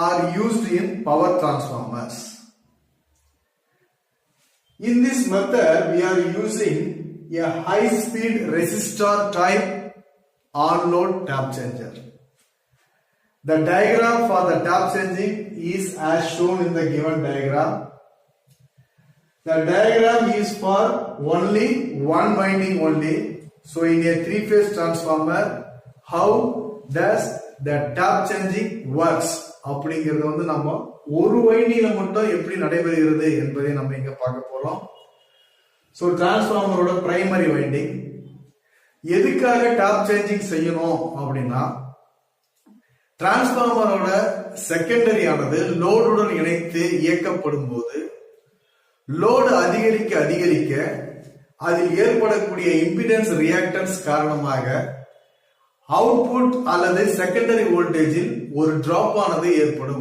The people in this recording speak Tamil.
are used in power transformers. In this method, we are using a high-speed resistor type on-load tap changer. The diagram for the tap changing is as shown in the given diagram. The diagram is for only one winding only. So in a three-phase transformer, how does the tap changing works? அப்படிங்கிறது வந்து நம்ம ஒரு வைண்டிங்ல மட்டும் எப்படி நடைபெறுகிறது என்பதை நம்ம இங்க பார்க்க போறோம். ஸோ டிரான்ஸ்ஃபார்மரோட பிரைமரி வைண்டிங் எதுக்காக டாப் சேஞ்சிங் செய்யணும் அப்படின்னா, டிரான்ஸ்ஃபார்மரோட செகண்டரி ஆனது லோடுடன் இணைத்து இயக்கப்படும் போது லோடு அதிகரிக்க அதிகரிக்க அதில் ஏற்படக்கூடிய இம்பிடன்ஸ் ரியாக்டன்ஸ் காரணமாக அவுட்புட் அல்லது செகண்டரி வோல்டேஜில் ஒரு டிராப் ஆனது ஏற்படும்.